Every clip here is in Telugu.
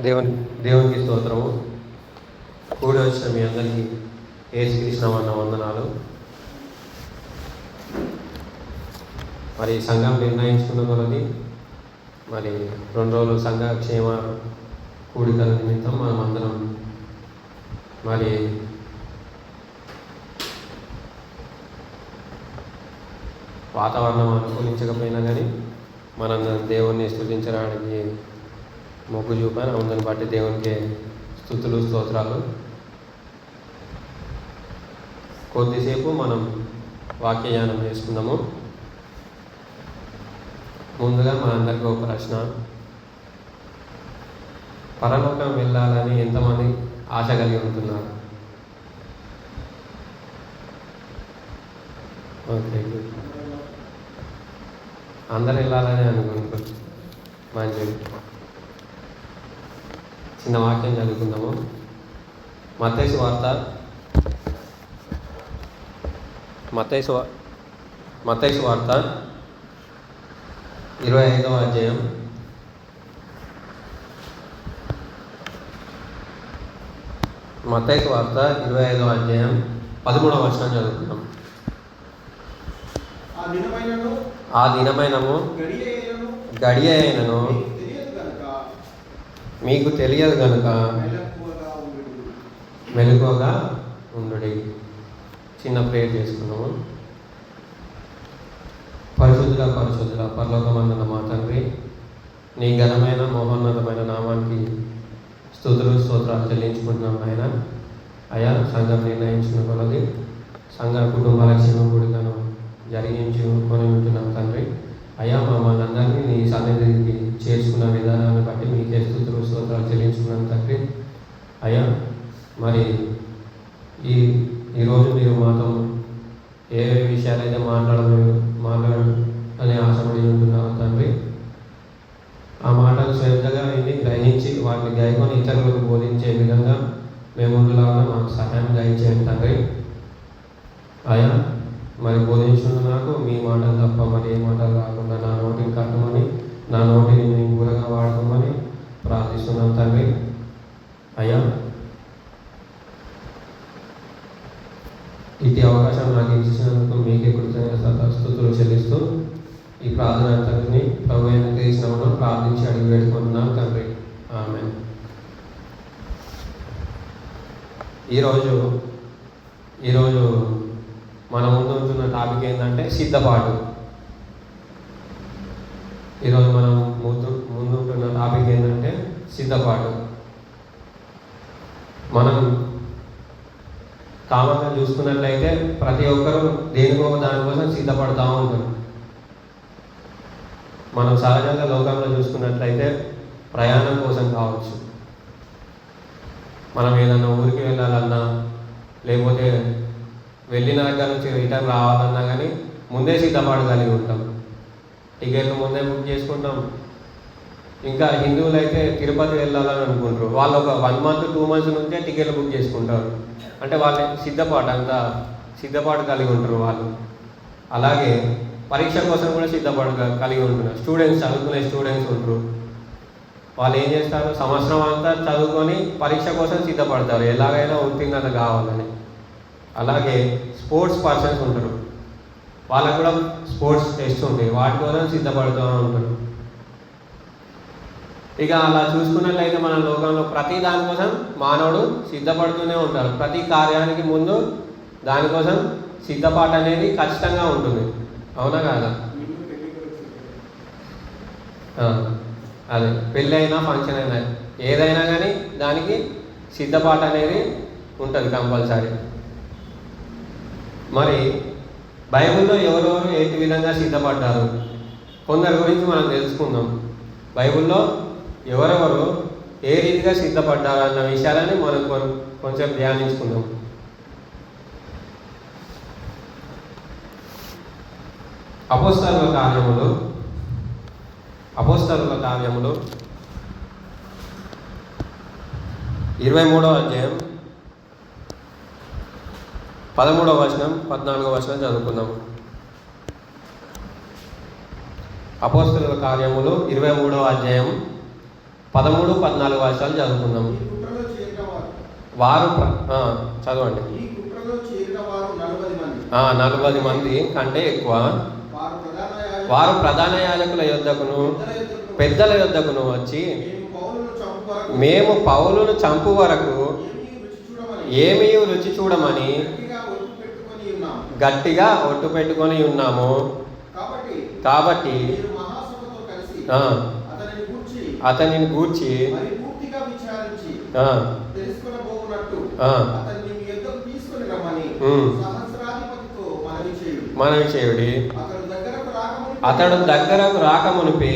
దేవునికి స్తోత్రము. కూడి వచ్చిన మీ అందరికీ యేసుకృష్ణ వందనాలు. మరి సంఘం నిర్ణయించుకున్న కొలది మరి 2 రోజులు సంఘ క్షేమ కూడికల నిమిత్తం మనమందరం మరి వాతావరణం అనుకూలించకపోయినా కానీ మనందరం దేవుణ్ణి స్తుతించడానికి మొగ్గు చూపాను. అందుని బట్టి దేవునికి స్తుతులు స్తోత్రాలు. కొద్దిసేపు మనం వాక్యయానం చేసుకుందాము. ముందుగా మనందరికీ ఒక ప్రశ్న. పరలోకం వెళ్ళాలని ఎంతమంది ఆశ కలిగి ఉంటున్నారు? ఓకే, అందరు వెళ్ళాలని అనుకుంటున్నారు. మంచిది. చిన్న వాక్యం చదువుకుందాము. మత్తయి సువార్త 25వ అధ్యాయం 13వ వచనం చదువుకుందాం. ఆ దినమైనను గడియ అయినను మీకు తెలియదు కనుక మెలకువగా ఉండుడి. చిన్న ప్రేయర్ చేసుకున్నాము. పరిశుద్ధుల పరలోకమందున్న మా తండ్రి, నీ ఘనమైన మహోన్నతమైన నామానికి స్తుతులు స్తోత్రాలు చెల్లించుకుంటున్నాం ఆయన. అయా, సంఘం నిర్ణయించిన కొలది సంఘ కుటుంబాల క్షేమ కూడికను జరిగించుకొని ఉంటున్నాం తండ్రి. అయా, మమ్మల్ని అందరినీ నీ సన్నిధికి చేర్చుకున్న విధానాన్ని బట్టి మీకే స్తుతులు స్తోత్రాలు చెల్లించుకున్నాం తండ్రి. అయా, మరి ఈరోజు మీరు మాతో ఏ విషయాలైతే మాట్లాడాలని ఆశపడి ఉంటున్నారో తండ్రి, ఆ మాటలు శ్రద్ధగా విని గ్రహించి వాటిని గైకొని ఇతరులకు బోధించే విధంగా మేము ముందులాగా మాకు సహాయం దయచేయండి తండ్రి. అయా, మరి బోధించుకున్న నాకు మీ మాటలు తప్ప మరి ఏ మాటలు కాకుండా నా నోటిని కట్టమని, నా నోటిని మేము కూరగా వాడుకోమని ప్రార్థిస్తున్నాం తండ్రి. అయ్యా, ఇటు అవకాశం నాకు ఇచ్చినందుకు మీకే కృతజ్ఞతాస్తుతులు చెల్లిస్తూ ఈ ప్రార్థన అంతటిని ప్రభు అయిన క్రీస్తునామములో ప్రార్థించి అడిగి పెట్టుకుంటున్నాం తండ్రి. ఆమేన్. ఈరోజు మన ముందు ఉంటున్న టాపిక్ ఏంటంటే సిద్ధపాటు. ఈరోజు మనం ముందు ఉంటున్న టాపిక్ ఏంటంటే సిద్ధపాటు. మనం కామన్గా చూసుకున్నట్లయితే ప్రతి ఒక్కరూ దేనికో దానికోసం సిద్ధపడుతూ ఉంటారు. మనం సహజంగా లోకంలో చూసుకున్నట్లయితే ప్రయాణం కోసం కావచ్చు, మనం ఏదన్నా ఊరికి వెళ్ళాలన్నా, లేకపోతే వెళ్ళిన దగ్గర నుంచి రిటర్న్ రావాలన్నా కానీ ముందే సిద్ధపాటు కలిగి ఉంటాం. టికెట్లు ముందే బుక్ చేసుకుంటాం. ఇంకా హిందువులు అయితే తిరుపతి వెళ్ళాలని అనుకుంటారు. వాళ్ళు ఒక 1 month 2 months నుంచే టికెట్లు బుక్ చేసుకుంటారు. అంటే వాళ్ళ సిద్ధపాటు కలిగి ఉంటారు వాళ్ళు. అలాగే పరీక్ష కోసం కూడా సిద్ధపాటు కలిగి ఉంటున్నారు. చదువుకునే స్టూడెంట్స్ ఉంటారు. వాళ్ళు ఏం చేస్తారు, సంవత్సరం అంతా చదువుకొని పరీక్ష కోసం సిద్ధపడతారు, ఎలాగైనా ఉత్తీర్ణత కావాలని. అలాగే స్పోర్ట్స్ పర్సన్స్ ఉంటారు, వాళ్ళకు కూడా స్పోర్ట్స్ టెస్ట్ ఉంటాయి, వాటి కోసం సిద్ధపడుతూ ఉంటారు. ఇక అలా చూసుకున్నట్లయితే మన లోకంలో ప్రతి దానికోసం మానవుడు సిద్ధపడుతూనే ఉంటారు. ప్రతి కార్యానికి ముందు దానికోసం సిద్ధపాటు అనేది ఖచ్చితంగా ఉంటుంది. అవునా కాదా? అదే పెళ్ళి అయినా ఫంక్షన్ అయినా ఏదైనా కానీ దానికి సిద్ధపాటు అనేది ఉంటుంది కంపల్సరీ. మరి బైబిల్లో ఎవరెవరు ఏ విధంగా సిద్ధపడ్డారు, కొందరి గురించి మనం తెలుసుకుందాం. బైబిల్లో ఎవరెవరు ఏ రీతిగా సిద్ధపడ్డారు అన్న విషయాలని మనం కొంచెం ధ్యానించుకుందాం. అపోస్తలుల కార్యములు 23వ అధ్యాయం 13వ వచనం 14వ వచనం చదువుకుందాం. అపోస్తలుల కార్యములు 23వ అధ్యాయం 13, 14 వర్షాలు చదువుకుందాం. వారు చదవండి. 40 మంది కంటే ఎక్కువ వారు ప్రధాన యాజకుల యొద్దకును పెద్దల యొద్దకును వచ్చి, మేము పౌలును చంపు వరకు ఏమీ రుచి చూడమని గట్టిగా ఒట్టు పెట్టుకొని ఉన్నాము. కాబట్టి అతనిని గూర్చి మనవి చేయుడి. అతడు దగ్గరకు రాకమునిపే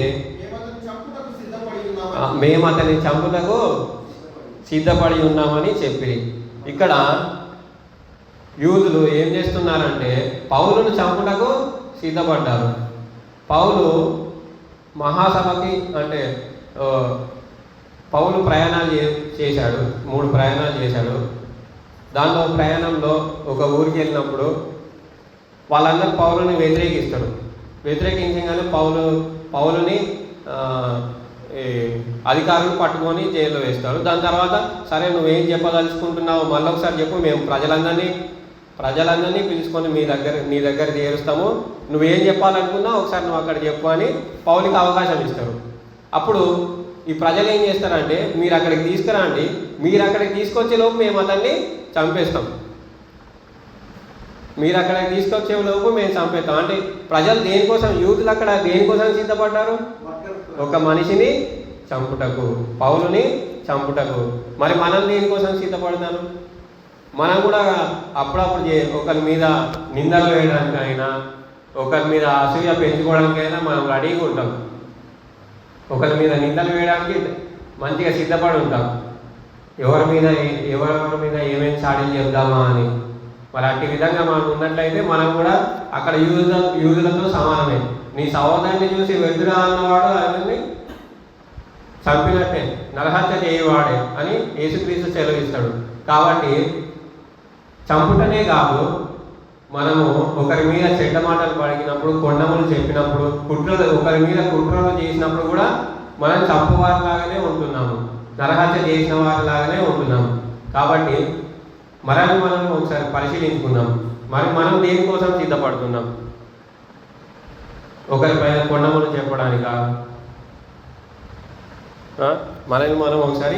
మేము అతని చంపుటకు సిద్ధపడి ఉన్నామని చెప్పి, ఇక్కడ యూదులు ఏం చేస్తున్నారంటే పౌలును చంపుటకు సిద్ధపడ్డారు. పౌలు మహాసభకి అంటే పౌలు ప్రయాణాలు చేశాడు, 3 ప్రయాణాలు చేశాడు. దానిలో ప్రయాణంలో ఒక ఊరికి వెళ్ళినప్పుడు వాళ్ళందరూ పౌలుని వ్యతిరేకిస్తారు. వ్యతిరేకించగానే పౌలుని అధికారులు పట్టుకొని జైల్లో వేస్తారు. దాని తర్వాత సరే నువ్వేం చెప్పదలుచుకుంటున్నావు మళ్ళీ ఒకసారి చెప్పు, మేము ప్రజలందరినీ పిలుచుకొని నీ దగ్గర చేరుస్తాము, నువ్వేం చెప్పాలనుకున్నావు ఒకసారి నువ్వు అక్కడ చెప్పు అని పౌలుకి అవకాశం ఇస్తారు. అప్పుడు ఈ ప్రజలు ఏం చేస్తారంటే మీరు అక్కడికి తీసుకురండి, మీరు అక్కడికి తీసుకొచ్చేలోపు మేము అతన్ని చంపేస్తాం, మీరు అక్కడికి తీసుకొచ్చేలోపు మేము చంపేస్తాం. అంటే ప్రజలు దేనికోసం, యూతులు అక్కడ దేనికోసం సిద్ధపడ్డారు? ఒక మనిషిని చంపుటకు, పౌలుని చంపుటకు. మరి మనం దేనికోసం సిద్ధపడతాను? మనం కూడా అప్పుడప్పుడు ఒకరి మీద నిందలు వేయడానికైనా ఒకరి మీద అసూయ పెంచుకోవడానికైనా మనం రెడీగా ఉంటాం. ఒకరి మీద నిందలు వేయడానికి మంచిగా సిద్ధపడి ఉంటాం, ఎవరి మీద ఏమేమి చాడీలు చెప్దామా అని. మరి అట్టి విధంగా మనం ఉన్నట్లయితే మనం కూడా అక్కడ యూదులతో సమానమే. నీ సహోదరుని చూసి వెళ్తురా అన్నవాడు ఆయన్ని చంపినట్టే, నరహత్య చేయవాడే అని యేసుక్రీస్తు సెలవిస్తాడు. కాబట్టి చంపుటనే కాదు, మనము ఒకరి మీద చెడ్డ మాటలు పలికినప్పుడు, కొండములు చెప్పినప్పుడు, ఒకరి మీద కుట్రలు చేసినప్పుడు కూడా మనం చంపువారిలాగానే ఉంటున్నాము, నరహత్య చేసిన వారిలాగానే ఉంటున్నాము. కాబట్టి మనం ఒకసారి పరిశీలించుకుందాం. మరి మనం దేనికోసం సిద్ధపడుతున్నాం? ఒకరిపైన కొండములు చెప్పడానికా? మనల్ని మనం ఒకసారి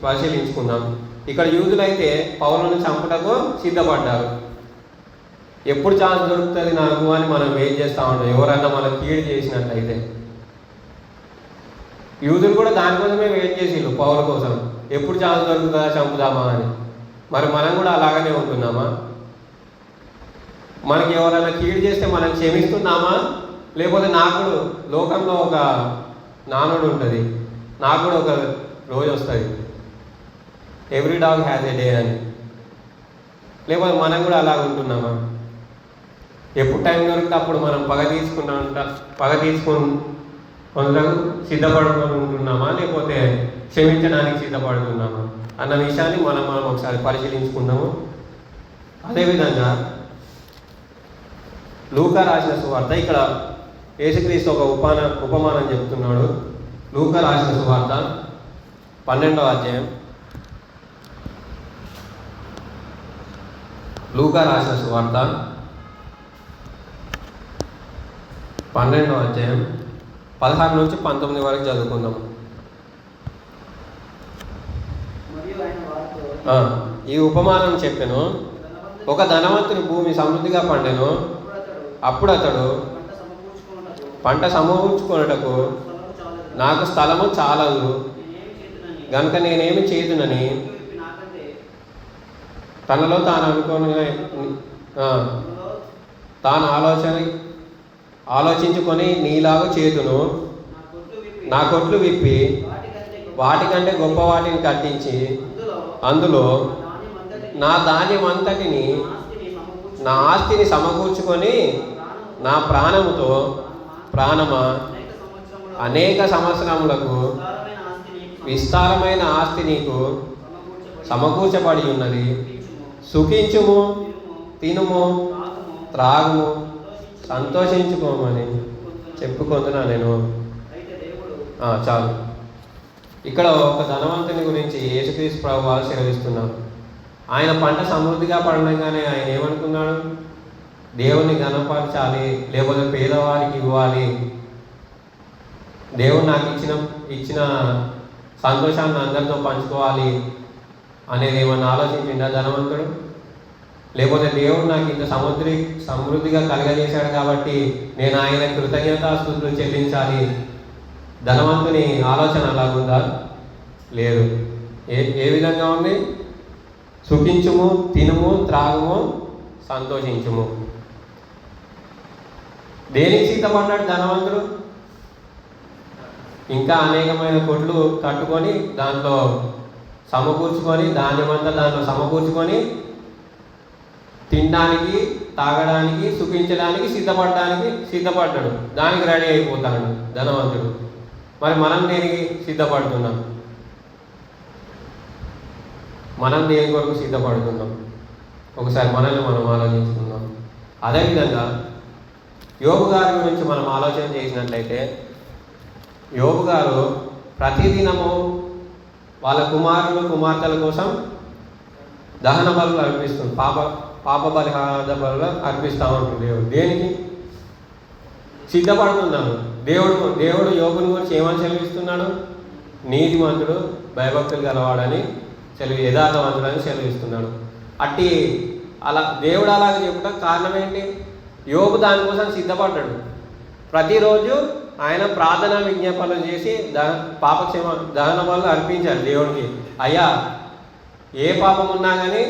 పరిశీలించుకుందాం. ఇక్కడ యూదులైతే పౌలును చంపుటకు సిద్ధపడ్డారు. ఎప్పుడు ఛాన్స్ దొరుకుతుంది నాకు అని మనం వెయిట్ చేస్తూ ఉంటాం, ఎవరన్నా మనం కీడు చేసినట్లయితే. యూదులు కూడా దానికోసమే వెయిట్ చేసిళ్ళు, పౌలు కోసం, ఎప్పుడు ఛాన్స్ దొరుకుతుందా చంపుదామా అని. మరి మనం కూడా అలాగనే ఉంటున్నామా? మనకి ఎవరైనా కీడు చేస్తే మనం క్షమిస్తున్నామా? లేకపోతే నాకు లోకంలో ఒక నానుడు ఉంటుంది, నాకు కూడా ఒక రోజు వస్తుంది, every dog has a day అని. లేకపోతే మనం కూడా అలాగ ఉంటున్నామా? ఎప్పుడు టైం దొరికితే అప్పుడు మనం పగ తీసుకుంటూ సిద్ధపడుకొని ఉంటున్నామా, లేకపోతే క్షమించడానికి సిద్ధపడుతున్నామా అన్న విషయాన్ని మనం ఒకసారి పరిశీలించుకుందాము. అదేవిధంగా లూకా రాసిన సువార్త, ఇక్కడ యేసుక్రీస్తు ఒక ఉపమానం చెప్తున్నాడు. లూకా రాసిన సువార్త 12వ అధ్యాయం, లూకా రాసిన సువార్త 12వ అధ్యాయం 16 నుంచి 19 వరకు చదువుకుందాము. ఈ ఉపమానం చెప్పాను. ఒక ధనవంతుని భూమి సమృద్ధిగా పండెను. అప్పుడు అతడు పంట సమకూర్చుకొనుటకు నాకు స్థలము చాలదు గనుక నేనేమి చేతునని తనలో తాను ఆలోచించుకొని నీలాగా చేతును నా కొట్లు విప్పి వాటికంటే గొప్ప వాటిని కట్టించి అందులో నా ధాన్యం అంతటిని, నా ఆస్తిని సమకూర్చుకొని నా ప్రాణమా అనేక సంవత్సరములకు విస్తారమైన ఆస్తి నీకు సమకూర్చబడి ఉన్నది. సుఖించుము, తినుము, త్రాగుము, సంతోషించుకోమని చెప్పుకుంటున్నా నేను. చాలు. ఇక్కడ ఒక ధనవంతుని గురించి యేసుక్రీస్తు ప్రభు వారు సెలవిస్తున్నారు. ఆయన పంట సమృద్ధిగా పడగానే ఆయన ఏమనుకున్నాడు? దేవుని ఘనపరచాలి, లేకపోతే పేదవారికి ఇవ్వాలి, దేవుడు నాకు ఇచ్చిన సంతోషాన్ని అందరితో పంచుకోవాలి అనేది ఏమన్నా ఆలోచించిండా ధనవంతుడు? లేకపోతే దేవుడు నాకు ఇంత సమృద్ధిగా కలగజేశాడు కాబట్టి నేను ఆయన కృతజ్ఞతాస్తుతులు చెల్లించాలి, ధనవంతుని ఆలోచన అలాగుందా? లేదు. ఏ విధంగా ఉంది? సుఖించుము, తినుము, త్రాగుము, సంతోషించుము. దేనికి సిద్ధపడ్డాడు ధనవంతుడు? ఇంకా అనేకమైన కొట్లు కట్టుకొని దాంట్లో సమకూర్చుకొని, ధాన్యమంతా దాంట్లో సమకూర్చుకొని తినడానికి, తాగడానికి, సుఖించడానికి సిద్ధపడ్డాడు. దానికి రెడీ అయిపోతాడు ధనవంతుడు. మరి మనం దేనికి సిద్ధపడుతున్నాం? మనం దేని కొరకు సిద్ధపడుతున్నాం? ఒకసారి మనల్ని మనం ఆలోచించుకుందాం. అదేవిధంగా యోబు గారి గురించి మనం ఆలోచన చేసినట్లయితే, యోబు గారు ప్రతిదినము వాళ్ళ కుమార్తెల కోసం దహన బలులు అర్పిస్తుంది, పాప పరిహార బలులు అర్పిస్తూ ఉంటుంది. దేనికి సిద్ధపడుతున్నాను? దేవుడు యోబుని గురించి ఏమని సెలవిస్తున్నాడు? నీతిమంతుడు, భయభక్తులు గలవాడని యథార్థవంతుడని సెలవిస్తున్నాడు. దేవుడు అలాగే చెప్పుట కారణం ఏంటి? యోబు దానికోసం సిద్ధపడ్డాడు. ప్రతిరోజు ఆయన ప్రార్థన విజ్ఞాపనలు చేసి పాపక్షేమ దహన బలులు అర్పించాడు దేవుడికి. అయ్యా, ఏ పాపం ఉన్నా కానీ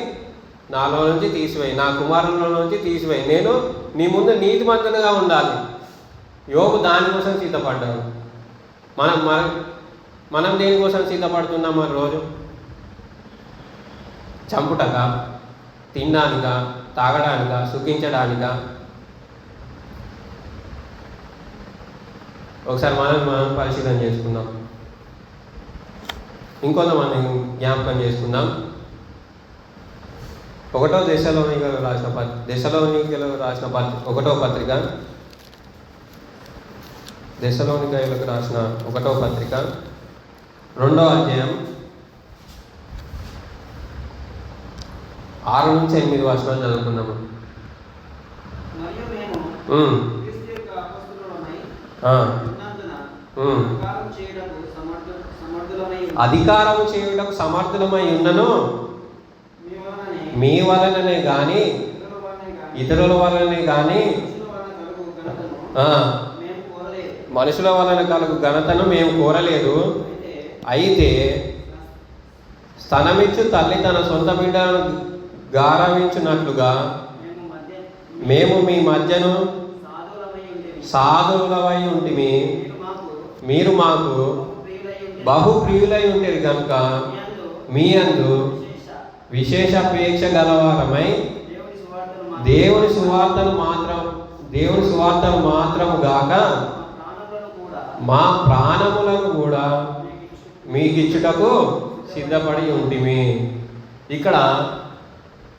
నాలో నుంచి తీసివేయి, నా కుమారుల నుంచి తీసివేయి, నేను నీ ముందు నీతిమంతునిగా ఉండాలి. యోబు దానికోసం సిద్ధపడ్డాడు. మనం దేనికోసం సిద్ధపడుతున్నాం? మన రోజు చంపుటగా, తినడానికా, తాగడానికా, సుఖించడానికా? ఒకసారి మనం పరిశీలన చేసుకుందాం. ఇంకొంతమంది జ్ఞాపకం చేసుకుందాం. 1వ దశలోనికైలకు రాసిన 1వ పత్రిక, దశలోనికైలకు రాసిన 1వ పత్రిక 2వ అధ్యాయం 6 నుంచి 8 వచనాలు చదువుకుందాము. అధికారం చేయుటకు సమర్థులమై ఉన్నను మీ వలననే గాని ఇతరుల వలనే గాని మనుషుల వలన కలుగు ఘనతను మేము కోరలేదు. అయితే స్తనమిచ్చు తల్లి తన సొంత బిడ్డలను గారవించున్నట్లుగా మేము మీ మధ్యను సాధువులమై ఉంటిమి. మీరు మాకు బహుప్రియులై ఉండేది కనుక మీ అందు విశేష అపేక్ష గలవారమై దేవుని సువార్తను మాత్రము గాక మా ప్రాణములను కూడా మీకిచ్చుటకు సిద్ధపడి ఉంటిమి. ఇక్కడ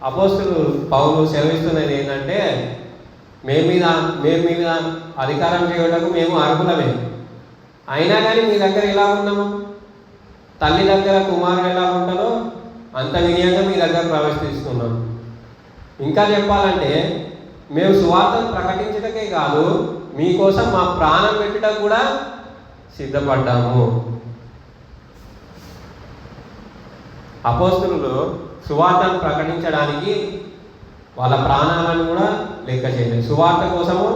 అపోస్తలుడు పౌలు సెలవిస్తున్నది ఏంటంటే, మేము మీద అధికారం చేయటకు మేము అర్హులమే. అయినా కానీ మీ దగ్గర ఎలా ఉన్నాము? తల్లి దగ్గర కుమారుడు ఎలా ఉంటారో అంత వినయంగా మీ దగ్గర ప్రవేశిస్తున్నాం. ఇంకా చెప్పాలంటే మేము సువార్తను ప్రకటించటకే కాదు, మీకోసం మా ప్రాణం పెట్టడం కూడా సిద్ధపడ్డాము. అపోస్తలులు సువార్తను ప్రకటించడానికి వాళ్ళ ప్రాణాలను కూడా లెక్క చేయలేదు. సువార్త కోసము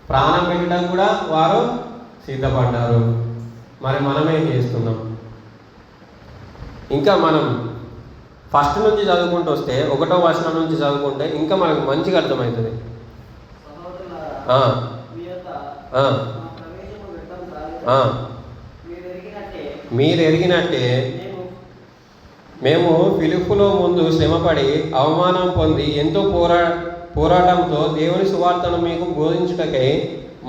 ప్రాణం పెట్టడం కూడా వారు సిద్ధపడ్డారు. మరి మనమేం చేస్తున్నాం? ఇంకా మనం ఫస్ట్ నుంచి చదువుకుంటూ వస్తే, 1వ వచనం నుంచి చదువుకుంటే ఇంకా మనకు మంచిగా అర్థమవుతుంది. మీరు ఎరిగినట్టే మేము ఫిలిప్పులో ముందు శ్రమపడి అవమానం పొంది ఎంతో పోరాటంతో దేవుని సువార్తను మీకు బోధించుటకై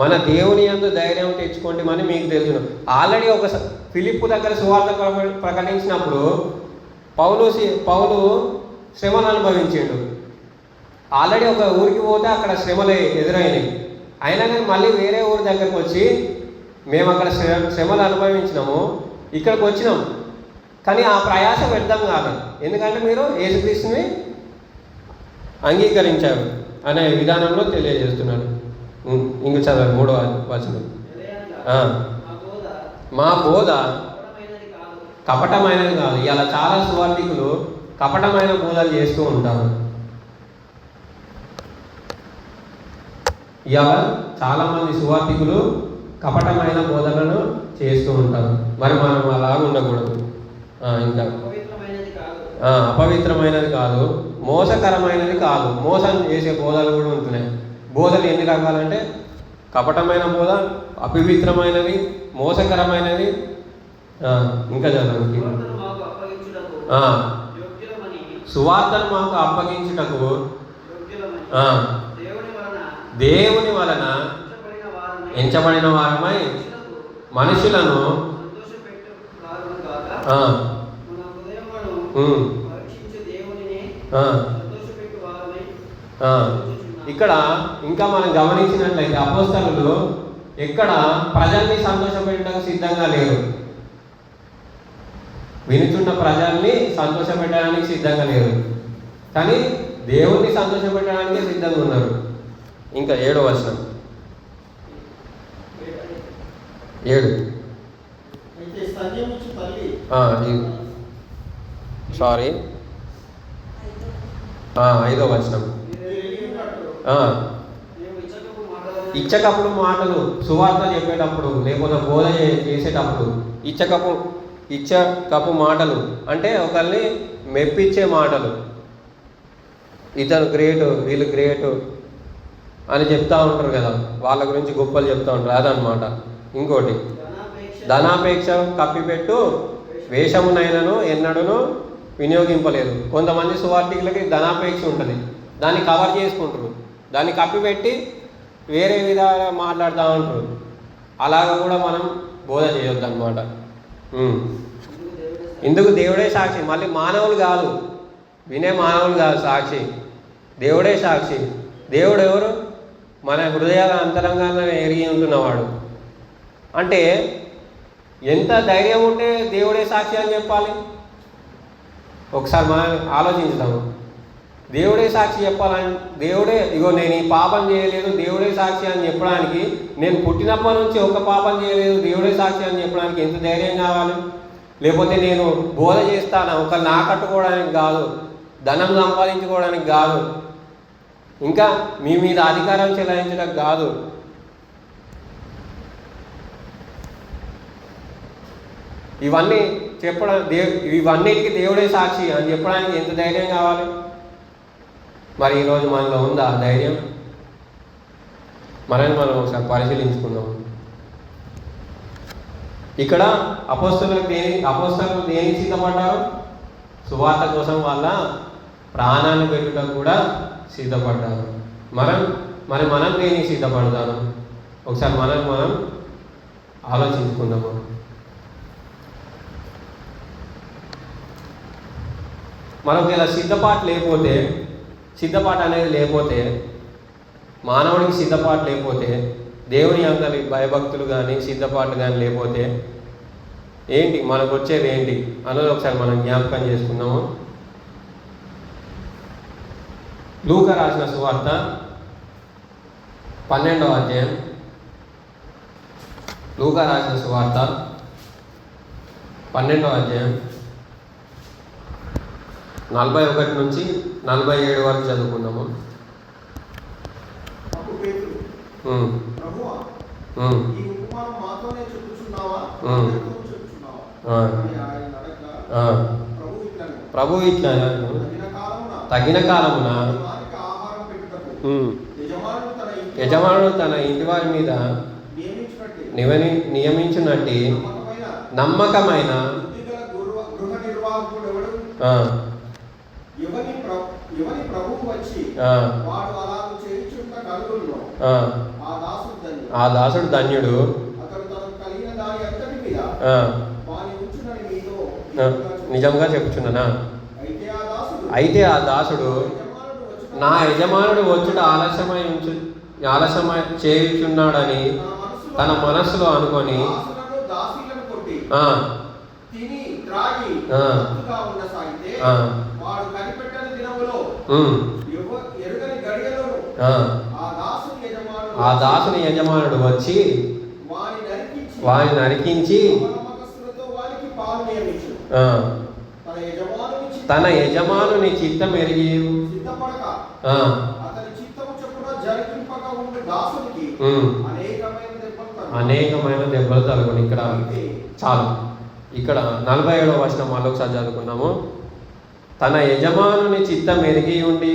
మన దేవుని యందు ధైర్యం తెచ్చుకోండి మీకు తెలుసును. ఆల్రెడీ ఒక ఫిలిప్పు దగ్గర సువార్త ప్రకటించినప్పుడు పౌలు శ్రమను అనుభవించాడు. ఆల్రెడీ ఒక ఊరికి పోతే అక్కడ శ్రమలు ఎదురైనాయి. అయినా కానీ మళ్ళీ వేరే ఊరి దగ్గరకు వచ్చి మేము అక్కడ శ్రమలు అనుభవించినాము, ఇక్కడికి వచ్చినాం, కానీ ఆ ప్రయాస వ్యర్థం కాదు. ఎందుకంటే మీరు యేసుక్రీస్తుని అంగీకరించారు అనే విధానంలో తెలియజేస్తున్నాడు. ఇంక చదవండి 3వ వచనం. మా బోధ కపటమైనది కాదు. ఇలా చాలా సువార్థికులు కపటమైన బోధలు చేస్తూ ఉంటారు. ఇవాళ చాలామంది సువార్థికులు కపటమైన బోధనలు చేస్తూ ఉంటారు. మరి మనం అలా ఉండకూడదు. ఇంకా అపవిత్రమైనది కాదు, మోసకరమైనది కాదు. మోసం చేసే బోధలు కూడా ఉంటున్నాయి. బోధలు ఎన్ని రకాలంటే కపటమైన బోధ, అపవిత్రమైనది, మోసకరమైనది. ఇంకా చదవండి. సువార్తను మాకు అప్పగించుటకు దేవుని వలన ఎంచబడిన వారమై మనుషులను ఇక్కడ ఇంకా మనం గమనించినట్లయితే అపోస్తలులు ఎక్కడ ప్రజల్ని సంతోషపెట్టడానికి సిద్ధంగా లేరు. వినుచున్న ప్రజల్ని సంతోషపెట్టడానికి సిద్ధంగా లేరు, కానీ దేవుణ్ణి సంతోషపెట్టడానికి సిద్ధంగా ఉన్నారు. ఇంకా 7వ వచనం. 7 సారీ 5వ వచనం. ఇచ్చకప్పుడు మాటలు, సువార్త చెప్పేటప్పుడు లేకపోతే బోధ చేసేటప్పుడు ఇచ్చకపు మాటలు అంటే ఒకరిని మెప్పించే మాటలు. ఇతను గ్రేటు, వీళ్ళు గ్రేటు అని చెప్తూ ఉంటారు కదా, వాళ్ళ గురించి గొప్పలు చెప్తూ ఉంటారు. అదనమాట. ఇంకోటి ధనాపేక్ష కప్పిపెట్టు వేషమునైనను ఎన్నడూను వినియోగింపలేదు. కొంతమంది సువార్థికులకి ధనాపేక్ష ఉంటుంది, దాన్ని కవర్ చేసుకుంటారు, దాన్ని కప్పిపెట్టి వేరే విధాలుగా మాట్లాడుతూ ఉంటారు. అలాగ కూడా మనం బోధ చేయొద్దు అన్నమాట. ఇందుకు దేవుడే సాక్షి. మళ్ళీ మానవులు కాదు, వినే మానవులు కాదు సాక్షి, దేవుడే సాక్షి. దేవుడు ఎవరు? మన హృదయాల అంతరంగానే ఎరిగి ఉంటున్నవాడు. అంటే ఎంత ధైర్యం ఉంటే దేవుడే సాక్షి అని చెప్పాలి? ఒకసారి మనం ఆలోచించుదాము. దేవుడే సాక్షి చెప్పాలని, దేవుడే ఇగో నేను ఈ పాపం చేయలేదు దేవుడే సాక్షి అని చెప్పడానికి, నేను పుట్టినప్పటి నుంచి ఒక పాపం చేయలేదు దేవుడే సాక్షి అని చెప్పడానికి ఎంత ధైర్యం కావాలి? లేకపోతే నేను బోధ చేస్తాను ఒకరు నా కట్టుకోవడానికి కాదు, ధనం సంపాదించుకోవడానికి కాదు, ఇంకా మీ మీద అధికారం చెలాయించడానికి కాదు. ఇవన్నీ ఇవన్నిటికీ దేవుడే సాక్షి అని చెప్పడానికి ఎంత ధైర్యం కావాలి? మరి ఈరోజు మనలో ఉందా ధైర్యం? మనం ఒకసారి పరిశీలించుకుందాం. ఇక్కడ అపోస్తలులు దేనికి సిద్ధపడ్డారు? సువార్త కోసం వాళ్ళ ప్రాణాన్ని పెట్టుటకు కూడా సిద్ధపడ్డారు. మనం దేనికి సిద్ధపడతాము? ఒకసారి మనం ఆలోచించుకుందాము. మనకు ఇలా సిద్ధపాటు అనేది లేకపోతే, మానవుడికి సిద్ధపాటు లేకపోతే, దేవుని అందరి భయభక్తులు కానీ సిద్ధపాటు కానీ లేకపోతే ఏంటి మనకు వచ్చేది ఏంటి అన్నది ఒకసారి మనం జ్ఞాపకం చేసుకుందాము. లూకా రాసిన సువార్త 12వ అధ్యాయం. లూకా రాసిన సువార్త 12వ అధ్యాయం 41 నుంచి 47 వరకు చదువుకున్నాము. ప్రభు ఇట్లా తగిన కాలమున యజమానుడు తన ఇంటి వారి మీద నియమించునట్టి నమ్మకమైన ఆ దాసుడు ధన్యుడు. నిజంగా చెప్పుచున్నానా? అయితే ఆ దాసుడు నా యజమానుడు వచ్చుట ఆలస్యమై చేయుచున్నాడని తన మనస్సులో అనుకొని తిని త్రాగి ఆ. మత్తుగా ఉండసాగితే ఆ. వాడు కనిపెట్టని దినములో ఎరుగని గడియలోను ఆ. ఆ దాసుని యజమానుడు వచ్చి వాని నరికించి నమ్మకస్తులతో వారికి పాలు నియమించును. ఆ, తన తన యజమానుని చిత్తం ఎరిగి సిద్ధపడక ఆ, అతని చిత్తము చొప్పున జరిగింపక ఉండే దాసునికి అనేకమైన దెబ్బలు తలుగును. ఇక్కడ చాలు. ఇక్కడ 47వ వచనం మళ్ళీ ఒకసారి చదువుకున్నాము. తన యజమానుని చిత్తం ఎరిగి ఉండి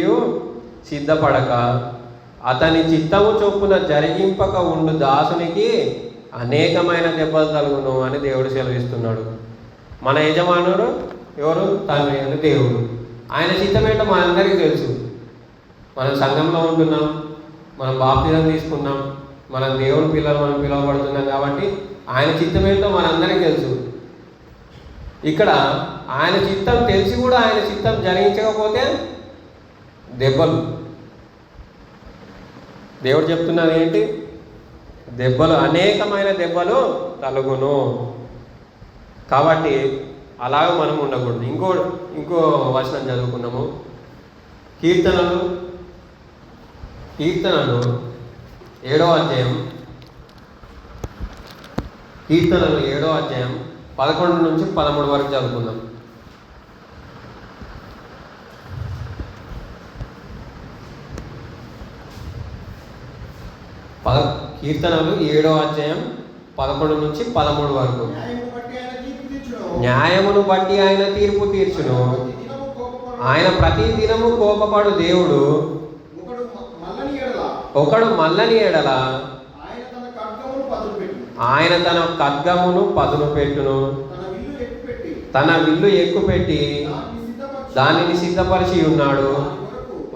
సిద్ధపడక అతని చిత్తము చొప్పున జరిగింపక ఉండు దాసునికి అనేకమైన దెబ్బలు తలుగును అని దేవుడు సెలవిస్తున్నాడు. మన యజమానుడు ఎవరు? తండ్రి అని దేవుడు. ఆయన చిత్తం ఏంటో మనందరికీ తెలుసు. మనం సంఘంలో ఉంటున్నాం, మనం బాప్తిజం తీసుకున్నాం, మనం దేవుని పిల్లలు మనం పిలువబడుతున్నాం కాబట్టి ఆయన చిత్తం ఏంటో మనందరికీ తెలుసు. ఇక్కడ ఆయన చిత్తం తెలిసి కూడా ఆయన చిత్తం జరిగించకపోతే దెబ్బలు. దేవుడు చెప్తున్నది ఏంటి? దెబ్బలు, అనేకమైన దెబ్బలు తలుగును. కాబట్టి అలాగ మనం ఉండకూడదు. ఇంకో వచనం చదువుకున్నాము. కీర్తనలు 7వ అధ్యాయం. కీర్తనలు 7వ అధ్యాయం 11 నుంచి 13 వరకు చదువుకుందాం. కీర్తనలు 7వ అధ్యాయం 11 నుంచి 13 వరకు. న్యాయమును బట్టి ఆయన తీర్పు తీర్చును. ఆయన ప్రతి దినము కోపపడు దేవుడు. ఒకడు మల్లని ఎడల ఆయన తన ఖడ్గమును పదును పెట్టును. తన విల్లు ఎక్కుపెట్టి దానిని సిద్ధపరిచి ఉన్నాడు.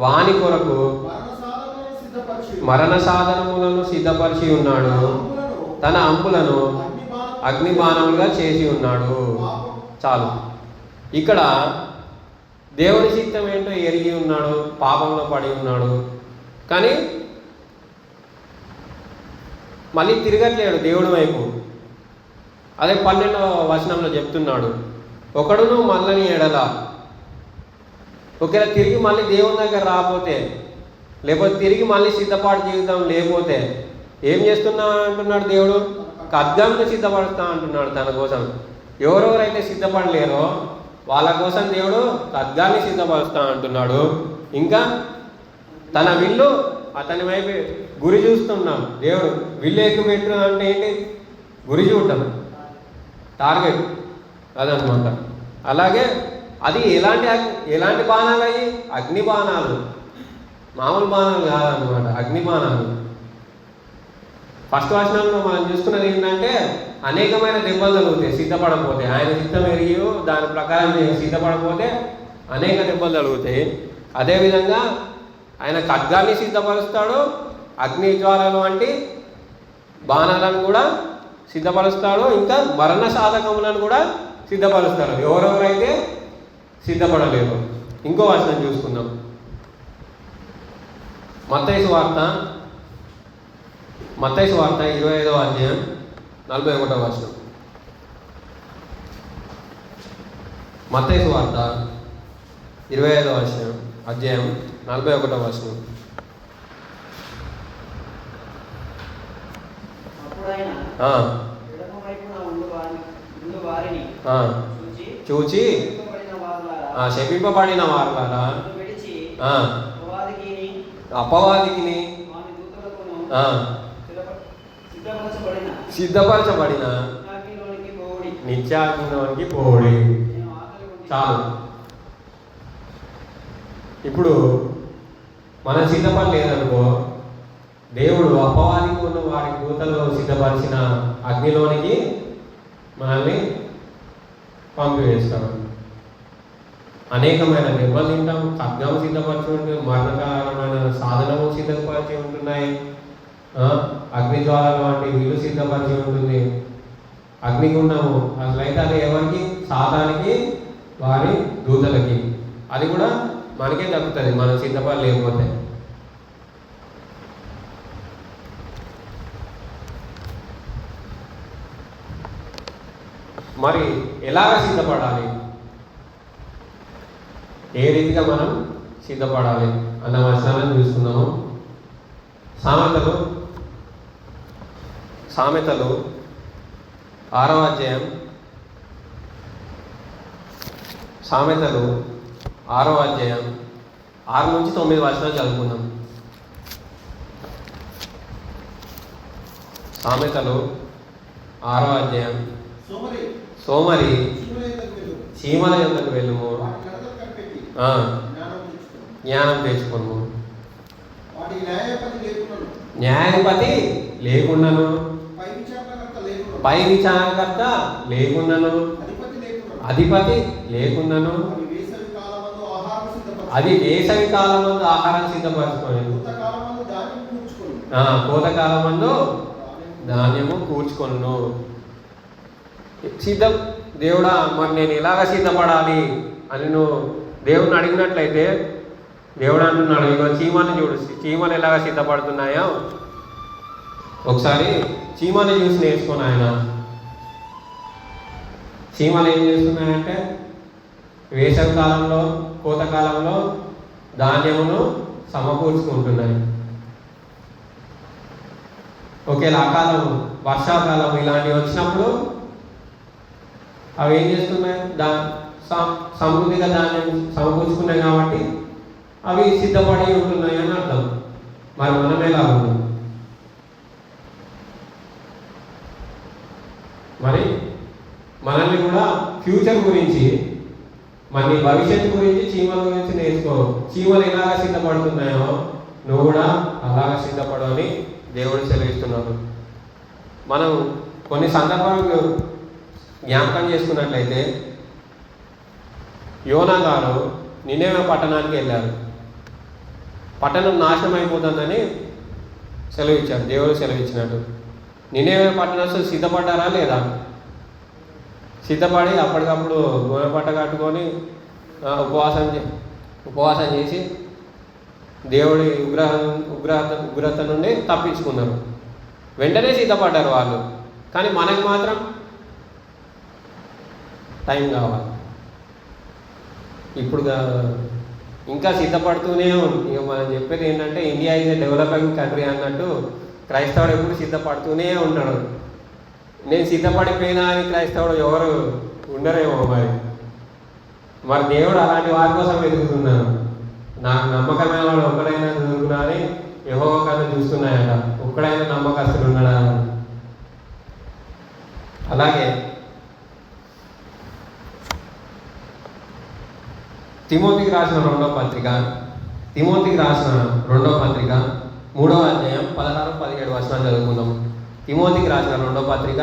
వాని కొరకు మరణ సాధనములను సిద్ధపరిచి ఉన్నాడు. తన అంబులను అగ్నిబాణములుగా చేసి ఉన్నాడు. చాలు. ఇక్కడ దేవుని చిత్తం ఏంటో ఎరిగి ఉన్నాడు, పాపంలో పడి ఉన్నాడు, కానీ మళ్ళీ తిరగట్లేడు దేవుడి వైపు. అదే 12వ వచనంలో చెప్తున్నాడు, ఒకడును మల్లని ఎడల. ఒకవేళ తిరిగి మళ్ళీ దేవుని దగ్గర రాకపోతే, లేకపోతే తిరిగి మళ్ళీ సిద్ధపాటు జీవితం లేకపోతే ఏం చేస్తున్నా అంటున్నాడు దేవుడు? ఖడ్గంను సిద్ధపడుతా అంటున్నాడు తన కోసం. ఎవరెవరైతే సిద్ధపడలేరో వాళ్ళ కోసం దేవుడు ఖడ్గాన్ని సిద్ధపరుస్తా అంటున్నాడు. ఇంకా తన విల్లు అతని వైపు గురి చూస్తున్నాం. దేవుడు విల్లు ఎక్కుపెట్టు అంటే ఏంటి? గురి చూడటం, టార్గెట్ అదనమాట. అలాగే అది ఎలాంటి బాణాలు? అయ్యి అగ్ని బాణాలు, మామూలు బాణాలు కాదనమాట, అగ్ని బాణాలు. ఫస్ట్ వచనంలో మనం చూసుకున్నది ఏంటంటే అనేకమైన దెబ్బలు తగులుతాయి సిద్ధపడకపోతే. ఆయన సిద్ధం ఎరిగి దాని ప్రకారం సిద్ధపడకపోతే అనేక దెబ్బలు తగులుతాయి. అదేవిధంగా ఆయన ఖడ్గాన్ని సిద్ధపరుస్తాడు, అగ్ని జ్వాలలు వంటి బాణాలను కూడా సిద్ధపరుస్తాడు, ఇంకా మరణ సాధకములను కూడా సిద్ధపరుస్తాడు ఎవరెవరైతే సిద్ధపడలేరు. ఇంకో వచనం చూసుకుందాం. మత్తయి సువార్త 25వ అధ్యాయం 41వ వచనం. మత్తయి సువార్త 25వ అధ్యాయం 41వ వచనం. చూచి శపింపబడిన వారులారా, అపవాదికిని సిద్ధపరచబడిన నిత్యాగ్నిలోనికి పోవుడి. చాలు. ఇప్పుడు మనం సిద్ధపడలేదనుకో, దేవుడు అపవాదికి ఉన్న వారి దూతల్లో సిద్ధపరిచిన అగ్నిలోనికి మనల్ని పంపివేస్తాడు. అనేకమైన దెబ్బలు తింటాం, ఖడ్గం సిద్ధపరిచి ఉంటుంది, మరణకరమైన సాధనము సిద్ధపరిచి ఉంటున్నాయి, అగ్ని జ్వాలలు వంటి విల్లు సిద్ధపరిచి ఉంటుంది, అగ్నిగుండము. అసలైతే అది ఎవరికి? సాతానికి, వారి దూతలకి. అది కూడా మనకే తగ్గుతుంది మనం సిద్ధపడి లేకపోతే. మరి ఎలాగ సిద్ధపడాలి, ఏ రీతిగా మనం సిద్ధపడాలి అన్న వచనాలను చూస్తున్నాము. సామెతలు 6వ అధ్యాయం, సామెతలు 6వ అధ్యాయం 6 నుంచి 9 వచనాలు చదువుకుందాం. సామెతలు 6వ అధ్యాయం. సోమరి చీమల యొద్దకు వెళ్ళుము, జ్ఞానం తెచ్చుకోము. న్యాయపతి లేకుండాను, పై విచారణకర్త లేకుండాను, అధిపతి లేకుండాను, అది వేసవి కాలమందు ఆహారం సిద్ధపరచుకొని, కోతకాలమందు ధాన్యము కూర్చుకొను. దేవుడా, మరి నేను ఎలాగ సిద్ధపడాలి అని నువ్వు దేవుడిని అడిగినట్లయితే దేవుడు అంటున్నాడు, ఇగో చీమని చూడు, చీమలు ఎలాగ సిద్ధపడుతున్నాయో ఒకసారి చీమని చూసి నేర్చుకుని ఆయన. చీమలు ఏం చేస్తున్నాయంటే వేసవి కాలంలో, కోతకాలంలో ధాన్యమును సమకూర్చుకుంటున్నాయి. ఒకేలా అకాలం, వర్షాకాలం ఇలాంటివి వచ్చినప్పుడు అవి ఏం చేస్తున్నాయి, సమృద్ధిగా ధాన్యం సమకూర్చుకున్నాయి కాబట్టి అవి సిద్ధపడి ఉంటున్నాయి అని అర్థం. మరి మనం ఎలా ఉన్నాం? మరి మనల్ని కూడా ఫ్యూచర్ గురించి, మరి భవిష్యత్తు గురించి, చీమల గురించి నేర్చుకో. చీమలు ఎలాగ సిద్ధపడుతున్నాయో నువ్వు కూడా అలాగ సిద్ధపడని దేవుడు సెలవిస్తున్నాడు. మనం కొన్ని సందర్భాలు జ్ఞాపకం చేసుకున్నట్లయితే యోనా గారు నినేవే పట్టణానికి వెళ్ళారు. పట్టణం నాశనం అయిపోతుందని సెలవిచ్చారు, దేవుడు సెలవిచ్చినట్టు. నినేవే పట్టణస్తులు సిద్ధపడ్డారా లేదా? సిద్ధపడి అప్పటికప్పుడు గోనెపట్ట కట్టుకొని ఉపవాసం చేసి దేవుడి ఉగ్రత నుండి తప్పించుకున్నారు. వెంటనే సిద్ధపడ్డారు వాళ్ళు. కానీ మనకు మాత్రం టైం కావాలి. ఇప్పుడు ఇంకా సిద్ధపడుతూనే ఉంది. ఇక మనం చెప్పేది ఏంటంటే India is a developing country అన్నట్టు క్రైస్తవుడు ఎప్పుడు సిద్ధపడుతూనే ఉంటాడు. నేను సిద్ధపడిపోయినా అని క్రైస్తవుడు ఎవరు ఉండరేమో. మరి దేవుడు అలాంటి వారి కోసం వెతుకుతున్నాను. నాకు నమ్మకమైన వాడు ఒక్కడైనా దొరుకునా అని యెహోవా కన్నా చూస్తున్నాయట. ఒక్కడైనా నమ్మకస్తులు ఉన్నాడా? అలాగే తిమోతికి రాసిన రెండవ పత్రిక 3వ అధ్యాయం 16-17 వచనాలు చదువుకుందాం. తిమోతికి రాసిన రెండవ పత్రిక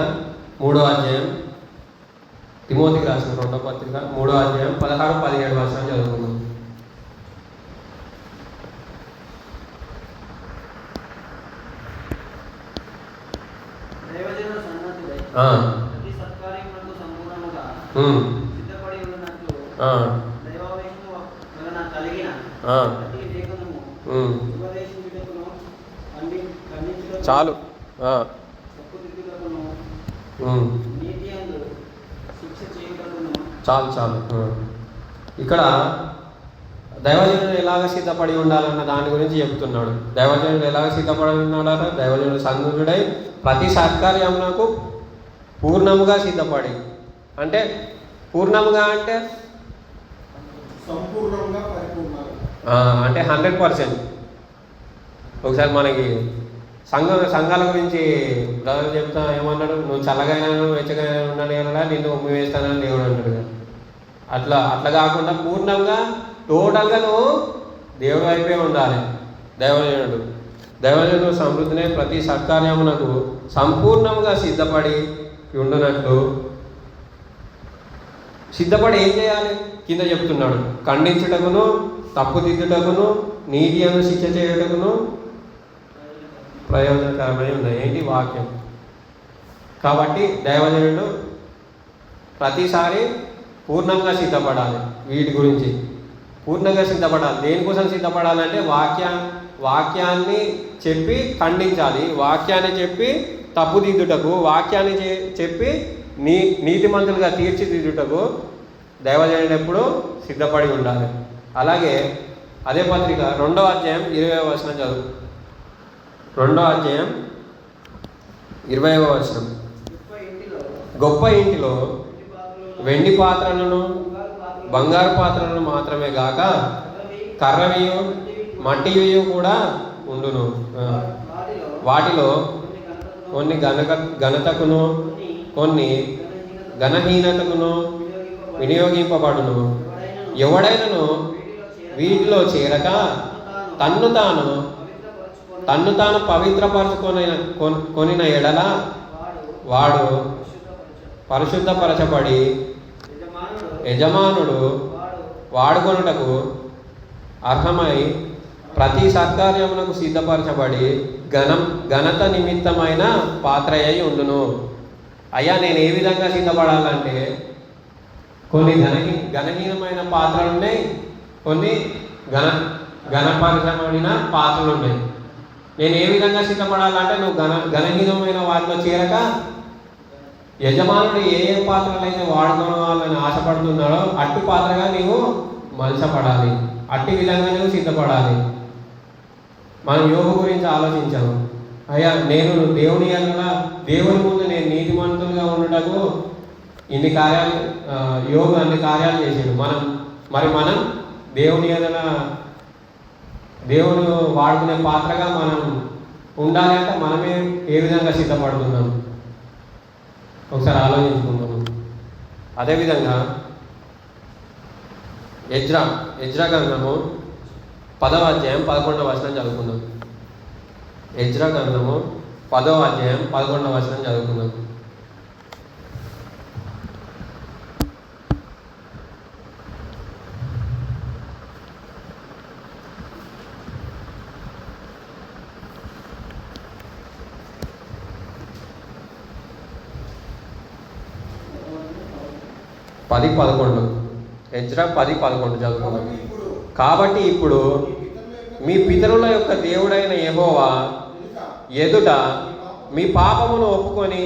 3వ అధ్యాయం 16-17 వచనాలు చదువుకుందాం. చాలు. చాలు. ఇక్కడ దైవజనుడు ఎలాగ సిద్ధపడి ఉండాలన్న దాని గురించి చెప్తున్నాడు. దైవజనుడు ఎలాగ సిద్ధపడి ఉన్నాడట? దైవజనుడు సంఘుడై ప్రతి సత్కార్యమునకు పూర్ణముగా సిద్ధపడి, అంటే పూర్ణముగా అంటే అంటే 100%. ఒకసారి మనకి సంఘాల గురించి బ్రదర్ చెప్తా ఏమన్నాడు, నువ్వు చల్లగైనా వెచ్చగైనా ఉండలేనా నిన్ను ఉమ్మి వేస్తానని దేవుడు అన్నాడు కదా. అట్లా కాకుండా పూర్ణంగా టోటల్గా నువ్వు దేవుడు వైపే ఉండాలి. దైవజనుడు సమృద్ధినే ప్రతి సత్కార్యమునకు సంపూర్ణంగా సిద్ధపడి ఉండునట్లు. సిద్ధపడి ఏం చేయాలి? కింద చెప్తున్నాడు, ఖండించుటకును, తప్పుదిద్దుటకును, నీతి అను శిక్ష చేయుటకును ప్రయోజనకరమై ఉన్నాయి. ఏంటి? వాక్యం. కాబట్టి దైవజనుడు ప్రతిసారి పూర్ణంగా సిద్ధపడాలి. వీటి గురించి పూర్ణంగా సిద్ధపడాలి. దేనికోసం సిద్ధపడాలంటే వాక్యాన్ని చెప్పి ఖండించాలి, వాక్యాన్ని చెప్పి తప్పుదిద్దుటకు, వాక్యాన్ని చెప్పి నీతిమంతులుగా తీర్చిదిద్దుటకు దైవజనుడు ఎప్పుడు సిద్ధపడి ఉండాలి. అలాగే అదే పత్రిక 2వ అధ్యాయం 20వ వచనం చదువు. 2వ అధ్యాయం 20వ వచనం. గొప్ప ఇంటిలో వెండి పాత్రలను బంగారు పాత్రలను మాత్రమే గాక కర్రవియు మట్టివియు కూడా ఉండును. వాటిలో కొన్ని ఘనతకును కొన్ని ఘనహీనతకును వినియోగింపబడును. ఎవడైనను వీటిలో చేరక తన్ను తాను పవిత్రపరచుకొనిన ఎడల వాడు పరిశుద్ధపరచబడి యజమానుడు వాడుకొనుటకు అర్హమై ప్రతి సత్కార్యమునకు సిద్ధపరచబడి ఘనత నిమిత్తమైన పాత్ర అయి ఉండును. అయ్యా, నేను ఏ విధంగా సిద్ధపడాలంటే కొన్ని ఘనహీనమైన పాత్రలు ఉన్నాయి, కొన్ని ఘనపరచబడిన పాత్రలు ఉన్నాయి. నేను ఏ విధంగా సిద్ధపడాలంటే నువ్వు ఘనహీనమైన వాటిలో చేరక యజమానుడు ఏ పాత్రలు అయితే వాడుకోవాలని ఆశపడుతున్నాడో అట్టి పాత్రగా నీవు మలచపడాలి. అట్టి విధంగా నువ్వు సిద్ధపడాలి. మనం యోగు గురించి ఆలోచించాము. అయ్యా, నేను దేవుని ముందు నేను నీతిమంతులుగా ఉండటకు ఇన్ని కార్యాలు యోగు అన్ని కార్యాలు చేసాడు. మనం దేవుని వాడుకునే పాత్రగా మనం ఉండాలి అంటే మనమే ఏ విధంగా సిద్ధపడుతున్నాం ఒకసారి ఆలోచించుకుందాము. అదేవిధంగా ఎజ్రా గ్రంథము 10వ అధ్యాయం 11వ వచనం చదువుకుందాం. ఎజ్రా గ్రంథము 10వ అధ్యాయం 11వ వచనం చదువుకుందాం. ఎజ్రా 10:11 చదువుకుందాం. కాబట్టి ఇప్పుడు మీ పితరుల యొక్క దేవుడైన యెహోవా ఎదుట మీ పాపమును ఒప్పుకొని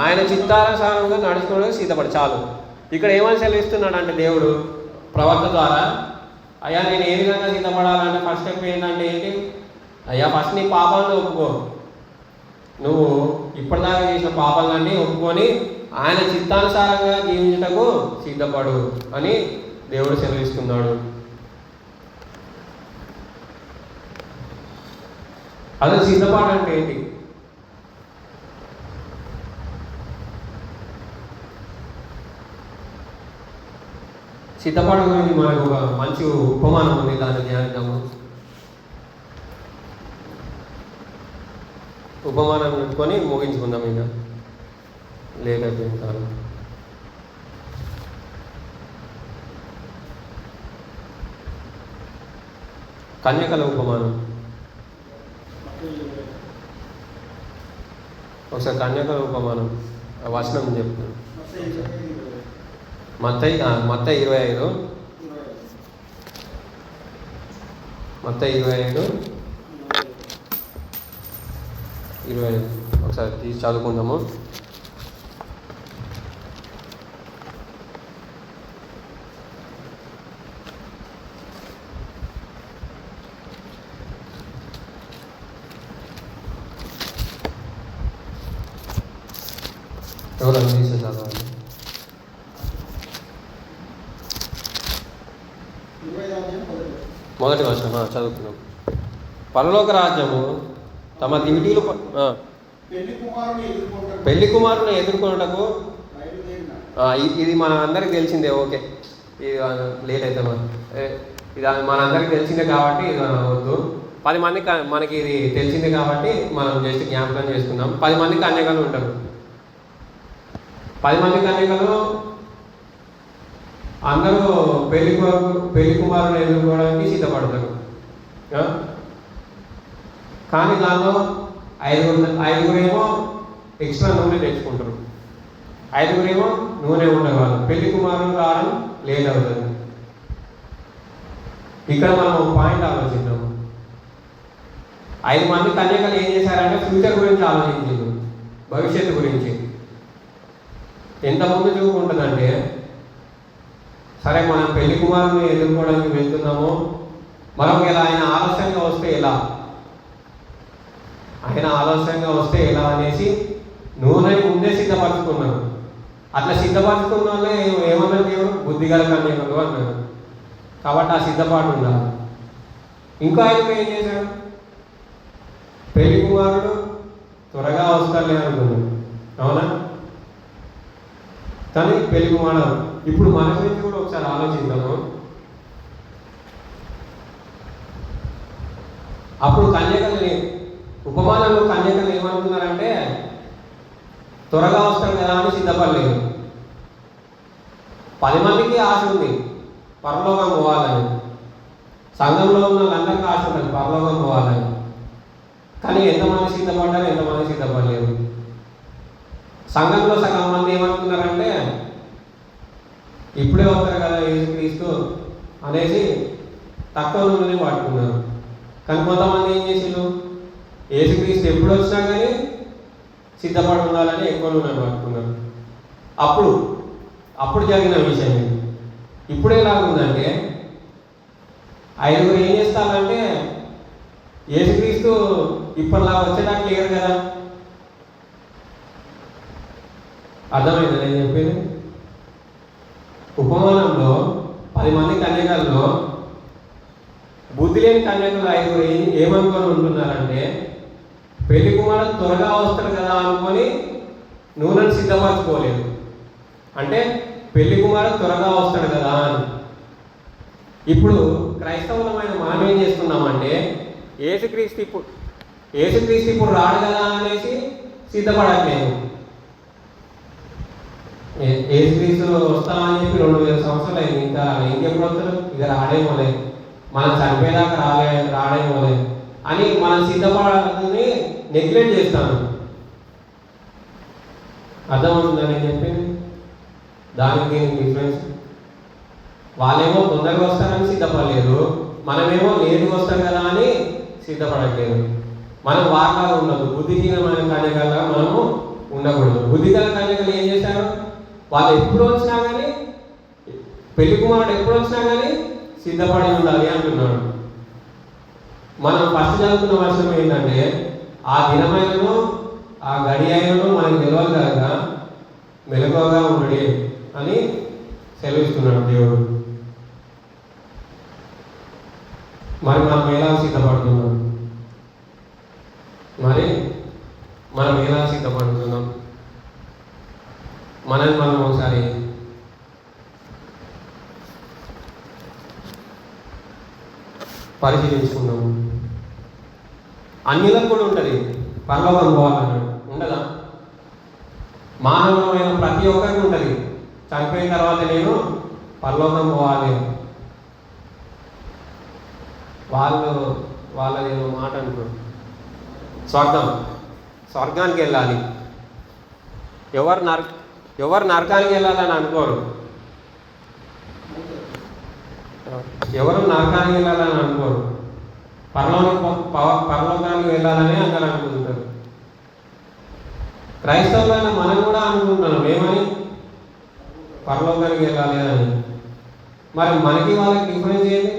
ఆయన చిత్తానుసారంగా నడుచుకోవడానికి సిద్ధపడి. చాలు. ఇక్కడ ఏమని సెలవిస్తున్నాడు అంటే దేవుడు ప్రవక్త ద్వారా, అయ్యా నేను ఏ విధంగా సిద్ధపడాలంటే ఫస్ట్ స్టెప్ ఏంటంటే ఏంటి? అయ్యా, ఫస్ట్ నీ పాపాలను ఒప్పుకో. నువ్వు ఇప్పటిదాకా చేసిన పాపాలన్నీ ఒప్పుకొని ఆయన చిత్తానుసారంగా జీవించటకు సిద్ధపడు అని దేవుడు సెలవిస్తున్నాడు. అదే సిద్ధపాటు అంటే ఏంటి? సిద్ధపాటు గురించి మనకు ఒక మంచి ఉపమానం ఉంది, దాన్ని ధ్యానిద్దాము. ఉపమానం పెట్టుకొని ముగించుకుందాం. ఇంకా లేట్ అయిపోయింది కాదు. కన్యకల ఉపమానం. ఒకసారి కన్యకల ఉపమానం వచనం చెప్తాను. మత్తయి 25 ఒకసారి తీసి చదువుకుందాము. ఎవరైనా తీసే చదవాలి. మొదటి వచనం చదువుకున్నాం. పరలోక రాజ్యము తమ దివిటీలు పెళ్లి కుమారుని ఎదుర్కొనుటకు ఇది మన అందరికి తెలిసిందే. ఓకే, ఇది లేట్ అయితే ఇది మనందరికి తెలిసిందే కాబట్టి ఇది వద్దు. 10 మంది మనకి ఇది తెలిసిందే కాబట్టి మనం జస్ట్ జ్ఞాపకం చేసుకుందాం. 10 మంది కన్యకలు ఉంటారు. 10 మంది కన్యకలు అందరూ పెళ్లి కుమారుని ఎదుర్కోవడానికి సిద్ధపడతారు. కానీ దానిలో ఐదుగురేమో ఎక్స్ట్రా నూనె తెచ్చుకుంటారు, 5గురేమో నూనె ఉండేవాళ్ళు. పెళ్లి కుమారుడు రావడం లేట్ అవుతుంది. ఇక్కడ మనం పాయింట్ ఆలోచిద్దాము. 5 మంది కన్యకలు ఏం చేశారంటే ఫ్యూచర్ గురించి ఆలోచించారు. భవిష్యత్తు గురించి ఎంత ముందు చూపు ఉంటుందంటే, సరే మనం పెళ్లి కుమారుని ఎదుర్కోవడానికి వెళ్తున్నాము, మరొకవేళ ఆయన ఆలస్యంగా వస్తే ఎలా, ఆయన ఆలస్యంగా వస్తే ఎలా అనేసి నూనెని ముందే సిద్ధపరచుకున్నారు. అట్లా సిద్ధపరచుకున్న వాళ్ళే ఏమన్నారు దేవుడు, బుద్ధిగల కన్యకలు అన్నారు. కాబట్టి ఆ సిద్ధపాటు ఉండాలి. ఇంకా ఆయన ఏం చేశాడు, పెళ్లి కుమారుడు త్వరగా వస్తారులే అనుకున్నాడు, అవునా? కానీ పెళ్లి కుమారుడు ఇప్పుడు మన గురించి కూడా ఒకసారి ఆలోచిద్దాము. అప్పుడు కన్యకల్ని ఉపమానంలో కన్యకలు ఏమనుకున్నారంటే త్వరగా వస్తాడు కదా అని సిద్ధపడలేదు. 10 మందికి ఆశ ఉంది పరలోకం పోవాలని, సంఘంలో ఉన్న వాళ్ళందరికీ ఆశ ఉంటుంది పరలోకం పోవాలని. కానీ ఎంతమంది సిద్ధపడ్డారు, ఎంతమంది సిద్ధపడలేదు. సంఘంలో సగం మంది ఏమనుకున్నారంటే ఇప్పుడే వస్తారు కదా యేసుక్రీస్తు అనేసి తక్కువ నూనెని వాడుకున్నారు. కానీ కొంతమంది ఏం చేసిండ్రు, యేసుక్రీస్తు ఎప్పుడు వచ్చినా కానీ సిద్ధపడి ఉండాలని ఎక్కువ నూనె వాడుకున్నారు. అప్పుడు జరిగిన విషయం ఇది. ఇప్పుడు ఎలాగుందంటే 5గురు ఏం చేస్తారంటే యేసుక్రీస్తు ఇప్పటిలా వచ్చేటట్లు లేరు కదా. అర్థమైంది నేను చెప్పేది? ఉపమానంలో 10 మంది కన్యకల్లో బుద్ధి లేని కన్యకలు 5గురు ఏమనుకొని ఉంటున్నారంటే పెళ్లి కుమారుడు త్వరగా వస్తాడు కదా అనుకొని నూనెను సిద్ధపరచుకోలేదు. అంటే పెళ్లి కుమారుడు త్వరగా వస్తాడు కదా అని. ఇప్పుడు క్రైస్తవులమైన మనం ఏం చేస్తున్నామంటే యేసుక్రీస్తు ఇప్పుడు రాడు కదా అనేసి సిద్ధపడట్లేదు. యేసుక్రీస్తు వస్తామని చెప్పి 2000 సంవత్సరాలు అయింది, ఇంకెప్పుడు వస్తారు, ఇక రాడేమోలే, మనం చనిపోయేదాకా రాడేమోలే అని మనం సిద్ధపడాలని నెగ్లెక్ట్ చేస్తాను. అర్థమవుతుందని చెప్పింది. దానికి దీనికి డిఫరెన్స్. వాళ్ళేమో తొందరగా వస్తారని సిద్ధపడలేదు, మనమేమో లేటుగా వస్తాం కదా అని సిద్ధపడట్లేదు. మనం వార్తగా ఉండదు, బుద్ధిహీనమైన కన్యకలుగా మనము ఉండకూడదు. బుద్ధిగల కన్యకలు ఏం చేశారు, వాళ్ళు ఎప్పుడు వచ్చినా కానీ పెళ్లి కుమారుడు ఎప్పుడు వచ్చినా కానీ సిద్ధపడి ఉండాలి అంటున్నాడు. మనం ఫస్ట్ చదువుకున్న వర్షం ఏంటంటే ఆ దినమైనను ఆ గడి అయినను మనకు తెలియదు కనుక మెలకువగా ఉండడి అని సెలవిస్తున్నాడు దేవుడు. మరి మనం ఎలా సిద్ధపడుతున్నాం? మనల్ని మనం ఒకసారి పరిశీలించుకున్నాము. అన్యులకు కూడా ఉంటుంది పరలోకం పోవాలన్నాడు, ఉండదా? మానవులమైన ప్రతి ఒక్కరికి ఉంటుంది, చనిపోయిన తర్వాత నేను పరలోకం పోవాలి. వాళ్ళది ఏదో మాట అనుకో, స్వర్గానికి వెళ్ళాలి. ఎవరు నరకానికి వెళ్ళాలని అనుకోరు, ఎవరు నరకానికి వెళ్ళాలని అనుకోరు, పరలోకానికి వెళ్ళాలని అందరూ అనుకుంటారు. క్రైస్తవులైన మనం కూడా అనుకుంటున్నాం ఏమని, పరలోకానికి వెళ్ళాలి అని. మరి మనకి వాళ్ళకి డిఫరెన్స్ ఏంటి?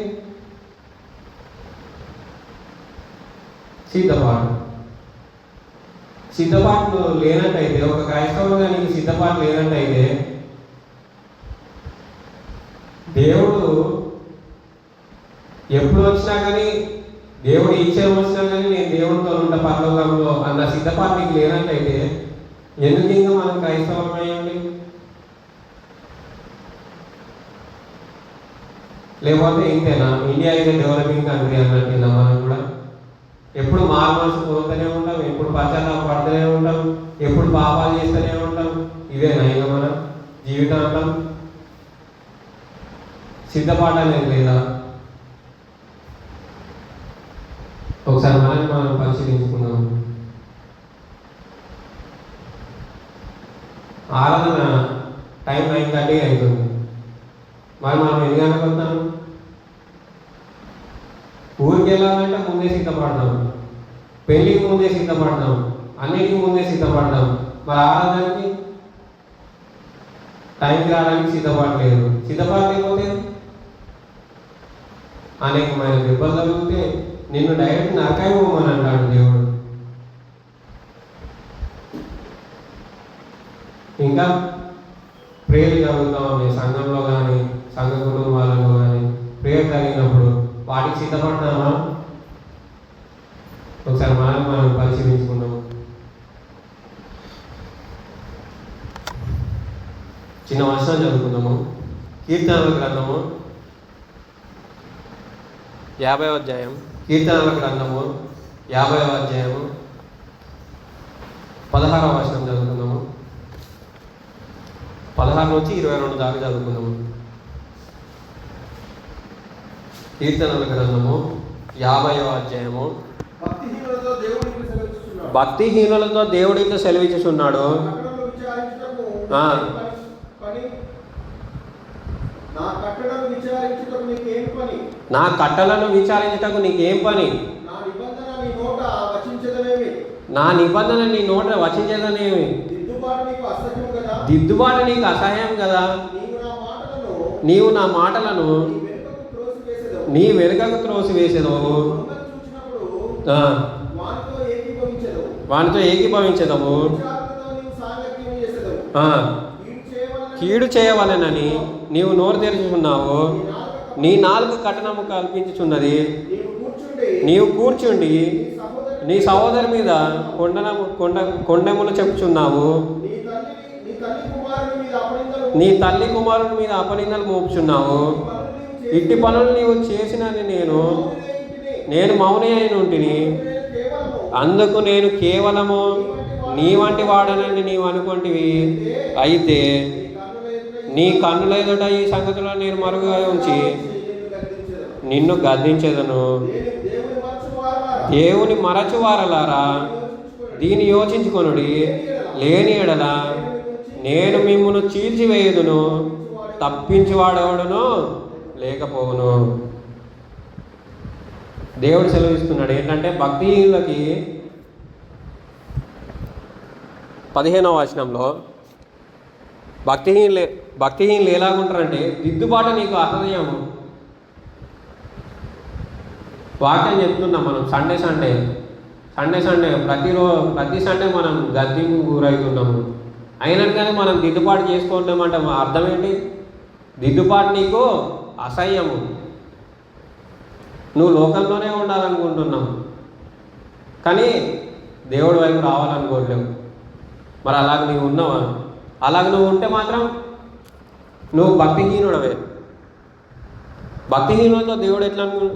సిద్ధపాటు లేనట్టయితే, ఒక క్రైస్తవులుగా నీకు సిద్ధపాటు లేనట్టయితే దేవుడు ఎప్పుడు వచ్చినా కానీ, దేవుడు ఇచ్చే వచ్చినా కానీ నేను దేవుడితో ఉంటా పరలోకంలో అన్న సిద్ధపాటు నీకు లేనట్టయితే ఎందుకు ఇంకా మనం క్రైస్తవమయ్యండి? లేకపోతే ఇంతేనా, ఇండియా అయితే డెవలపింగ్ కంట్రీ అన్నట్టేనా? మనం కూడా ఎప్పుడు మారుమనసు కోరుతూనే ఉంటాం, ఎప్పుడు పశ్చాత్తాపడుతూనే ఉంటాం, ఎప్పుడు పాపాలు చేస్తూనే ఉంటాం. ఇదేనా ఇక మన జీవితాంతం? సిద్ధపాటు అనేది లేదా? ఒకసారి మనం పరిశీలించుకున్నాం. ఆరాధన టైం 9:30 అవుతుంది, మరి మనం ఎన్ని గంటలకు వస్తాం? ఊరికి వెళ్ళాలంటే ముందే సిద్ధపడతాం, పెళ్ళికి ముందే సిద్ధపడతాం, అన్నిటికీ ముందే సిద్ధపడ్డాం. మరి ఆరాధనకి టైంకి రావడానికి సిద్ధపడలేదు. సిద్ధపడలేకపోతే అనేకమైన దెబ్బలు తగిలితే నిన్ను డైరెక్ట్ నరకాయ పోమని అంటాడు దేవుడు. ఇంకా ప్రేయర్ జరుగుతాం మీ సంఘంలో కానీ సంఘ కుటుంబాలలో కానీ ప్రేయర్ జరిగినప్పుడు వాటికి సిద్ధపడ్డామా? ఒకసారి మనం పరిశీలించుకున్నాము. చిన్న వచనం చదువుకుందాము. కీర్తనల గ్రంథము 50వ అధ్యాయం. కీర్తనల గ్రంథము 50వ అధ్యాయము 16వ వచనం చదువుకుందాము. 16 నుంచి 22 దాకా చదువుకుందాము. కీర్తనల గ్రంథము 50వ అధ్యాయము. భక్తిహీనులతో దేవుడికి సెలవిచ్చుచున్నాడు. నా కట్టలను విచారించుటకు నీకేం పని? నా నిబంధన నీ నోట వచించేదనేమి? దిద్దుబాటు నీకు అసహ్యం కదా. నీవు నా మాటలను నీ వెనుకకు త్రోసివేసేదవు, వానితో ఏకీభవించదవు. కీడు చేయవలెనని నీవు నోరు తెరుచుచున్నావు. నీ నాలుగు కఠినము కల్పించుచున్నది. నీవు కూర్చుండి నీ సహోదరి మీద కొండెములు చెప్పుచున్నావు. నీ తల్లి కుమారుని మీద అపనిందలు మోపుచున్నావు. ఇట్టి పనులు నీవు చేసినని నేను మౌని అయిన ఉంటిని. అందుకు నేను కేవలము నీ వంటి వాడనని నీవు అనుకుంటివి. అయితే నీ కన్నుల ఎదుట ఈ సంగతులను నేను మరుగుగా ఉంచి నిన్ను గద్దించేదను. దేవుని మరచువారలారా, దీన్ని యోచించుకొనుడి. లేని ఎడల నేను మిమ్మును చీల్చివేయుదును, తప్పించువాడెవడును లేకపోవును. దేవుడు సెలవిస్తున్నాడు ఏంటంటే భక్తిహీనులకి 15వ వచనంలో భక్తిహీనులు ఎలాగుంటారంటే దిద్దుబాటు నీకు అసహ్యము. వాక్యం చెప్తున్నాం మనం సండే ప్రతి సండే మనం గద్దింపు గురవుతున్నాము. అయినట్టుగానే మనం దిద్దుబాటు చేసుకుంటామంటే అర్థం ఏంటి? దిద్దుబాటు నీకు అసహ్యము. నువ్వు లోకంలోనే ఉండాలనుకుంటున్నావు కానీ దేవుడి వైపు రావాలనుకోవట్లేవు. మరి అలాగ నీవు ఉన్నావా? అలాగ నువ్వు ఉంటే మాత్రం నువ్వు భక్తిహీనుడవే. భక్తిహీనులతో దేవుడు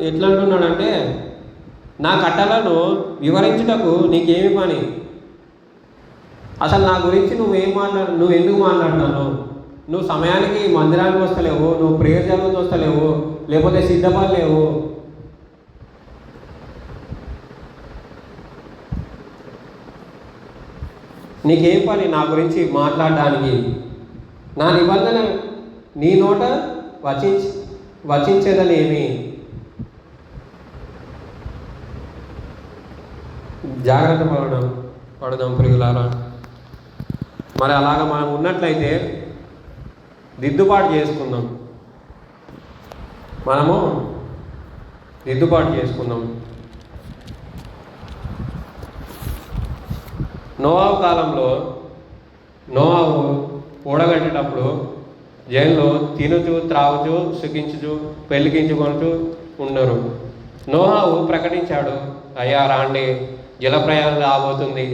ఎట్లా అంటున్నాడంటే నా కట్టలను వివరించుటకు నీకేమి పని? అసలు నా గురించి నువ్వు ఎందుకు మాట్లాడుతున్నావు? నువ్వు సమయానికి మందిరానికి వస్తలేవు, నువ్వు ప్రేయర్ జరుగుతూ వస్తలేవు, లేకపోతే సిద్ధపడలేవు. నీకేం పని నా గురించి మాట్లాడడానికి? నా నిబంధన నీ నోట వచించేదనేమి? జాగ్రత్త పడదాం ప్రియులారా. మరి అలాగ మనం ఉన్నట్లయితే దిద్దుబాటు చేసుకుందాం. మనము దిద్దుబాటు చేసుకుందాం. నోవాహు కాలంలో నోవాహు ఓడగట్టేటప్పుడు జైల్లో తినుచు త్రాగుచు సుఖించుచు పెళ్ళికించుకొనుచు ఉన్నారు. నోవాహు ప్రకటించాడు, అయ్యా రాండి, జలప్రయాణం రాబోతుంది,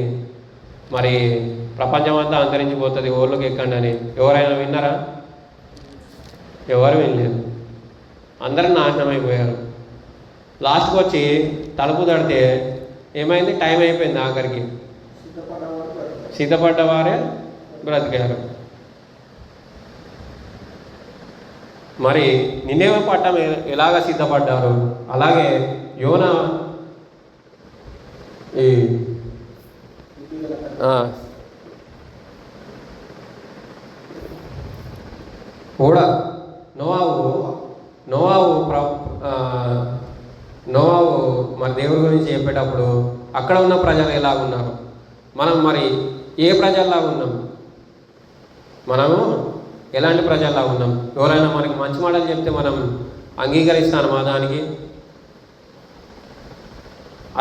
మరి ప్రపంచం అంతా అంతరించిపోతుంది, ఊళ్ళోకి ఎక్కండి అని. ఎవరైనా విన్నారా? ఎవరు వినలేదు. అందరూ నాశనం అయిపోయారు. లాస్ట్కి వచ్చి తలుపు తడితే ఏమైంది? టైం అయిపోయింది. ఆఖరికి సిద్ధపడ్డవారే బ్రతికారు. మరి నినేవే పట్టం ఎలాగ సిద్ధపడ్డారు, అలాగే యోనా కూడా నోవాహు మరి దేవుడి గురించి చెప్పేటప్పుడు అక్కడ ఉన్న ప్రజలు ఎలాగున్నారు? మనం మరి ఏ ప్రజల్లాగా ఉన్నాం? మనము ఎలాంటి ప్రజల్లాగా ఉన్నాం? ఎవరైనా మనకి మంచి మాటలు చెప్తే మనం అంగీకరిస్తాను మా దానికి?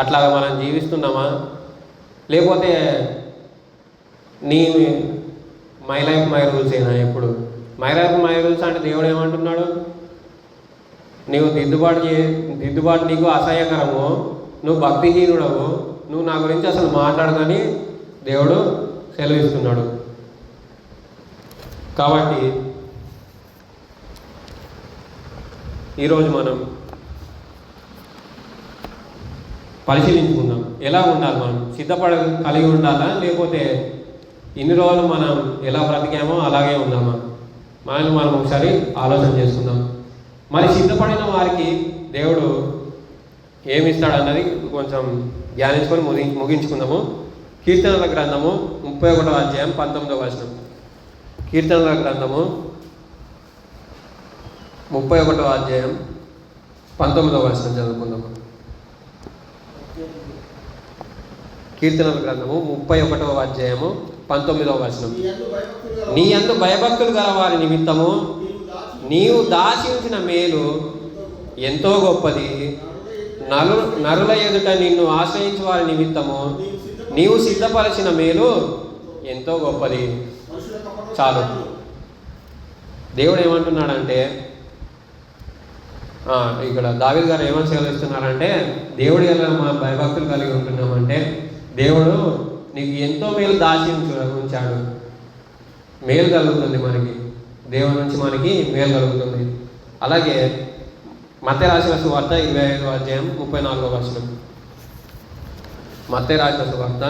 అట్లాగా మనం జీవిస్తున్నామా? లేకపోతే నీ మై లైఫ్ మై రూల్స్ అయినా? ఎప్పుడు మై లైఫ్ మై రూల్స్ అంటే దేవుడు ఏమంటున్నాడు? నీవు దిద్దుబాటు నీకు అసహ్యకరము, నువ్వు భక్తిహీనుడవు, నువ్వు నా గురించి అసలు మాట్లాడదని దేవుడు సెలవిస్తున్నాడు. కాబట్టి ఈరోజు మనం పరిశీలించుకుందాం, ఎలా ఉండాలి మనం? కలిగి ఉండాలా, లేకపోతే ఇన్ని రోజులు మనం ఎలా బ్రతికామో అలాగే ఉందామా? మనల్ని మనం ఒకసారి ఆలోచన చేసుకుందాం. మరి సిద్ధపడిన వారికి దేవుడు ఏమిస్తాడు అన్నది కొంచెం ధ్యానించుకొని ముగించుకుందాము. కీర్తనల గ్రంథము 31వ అధ్యాయం 19వ వచనం. కీర్తనల గ్రంథము 31వ అధ్యాయం 19వ వచనం చదువుకుందాము. కీర్తనల గ్రంథము 31వ అధ్యాయము 19వ వచనం. నీ యందు భయభక్తులు గల వారి నిమిత్తము నీవు దాచి ఉంచిన మేలు ఎంతో గొప్పది. నరుల ఎదుట నిన్ను ఆశ్రయించు వారి నిమిత్తము నీవు సిద్ధపరిచిన మేలు ఎంతో గొప్పది. చాలు. దేవుడు ఏమంటున్నాడంటే, ఇక్కడ దావీదు గారు ఏమని సెలవిస్తున్నారంటే, దేవుడు ఎలా మా భయభక్తులు కలిగి ఉంటున్నామంటే, దేవుడు నీకు ఎంతో మేలు దాచి ఉంచాడు. మేలు కలుగుతుంది మనకి, దేవుడి నుంచి మనకి మేలు కలుగుతుంది. అలాగే మత్తయి రాసిన సువార్త 25వ అధ్యాయం 34వ వచనం. మత్తయి రాసిన సువార్త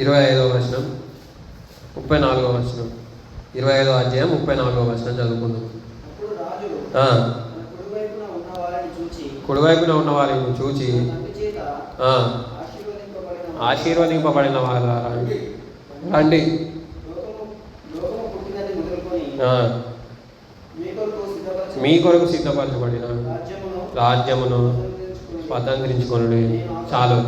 25వ వచనం 34వ వచనం. 25వ అధ్యాయం 34వ వచనం చదువుకుందాం. కుడివైపున ఉన్న వారిని చూచి ఆశీర్వదింపబడిన వారు రండి, మీ కొరకు సిద్ధపరచబడిన రాజ్యమును స్వతంత్రించుకొనుడి. చాలు.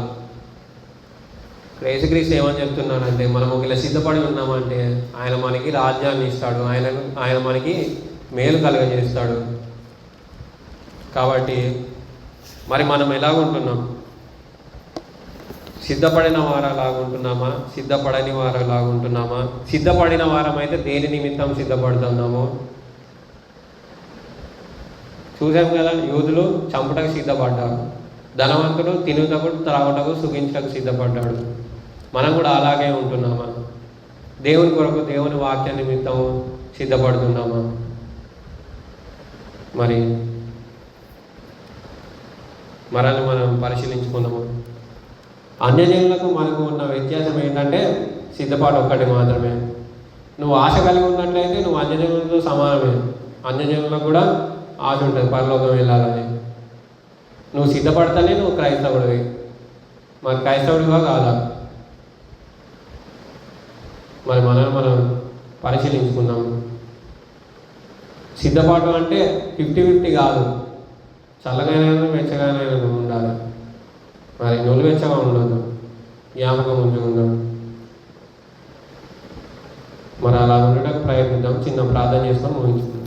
యేసుక్రీస్తు ఏమని చెప్తున్నారంటే, మనము ఇలా సిద్ధపడి ఉన్నామంటే ఆయన మనకి రాజ్యాన్ని ఇస్తాడు, ఆయన మనకి మేలు కలుగజేస్తాడు. కాబట్టి మరి మనం ఎలాగుంటున్నాం? సిద్ధపడిన వారలాగుంటున్నామా? సిద్ధపడని వారలాగుంటున్నామా? సిద్ధపడిన వారమైతే దేని నిమిత్తం సిద్ధపడుతున్నాము? చూసాం కదా, యూదులు చంపుటకు సిద్ధపడ్డారు, ధనవంతుడు తినుటకు త్రాగుటకు సుఖించటకు సిద్ధపడ్డాడు. మనం కూడా అలాగే ఉంటున్నామా? దేవుని కొరకు దేవుని వాక్య నిమిత్తం సిద్ధపడుతున్నామా? మరి మనల్ని మనం పరిశీలించుకున్నాము. అన్యజనులకు మనకు ఉన్న వ్యత్యాసం ఏంటంటే సిద్ధపాటు ఒక్కటి మాత్రమే. నువ్వు ఆశ కలిగి ఉన్నట్లయితే నువ్వు అన్యజనులతో సమానమే. అన్యజనులకు కూడా ఆశ ఉంటుంది పరలోకం వెళ్ళాలని. నువ్వు సిద్ధపడతానే నువ్వు క్రైస్తవుడివి. మరి క్రైస్తవుడిగా కాదా? మరి మనల్ని మనం పరిశీలించుకున్నాము. సిద్ధపాటు అంటే 50-50 కాదు, చల్లగానైనా వెచ్చగానైనా ఉండాలి. మరి నొలి వెచ్చగా ఉండదు, జ్ఞాపకం ఉంచుకుందాం. మరి అలా ఉండడానికి ప్రయత్నిద్దాం. చిన్న ప్రార్థన చేసుకొని ముగించుకుందాం.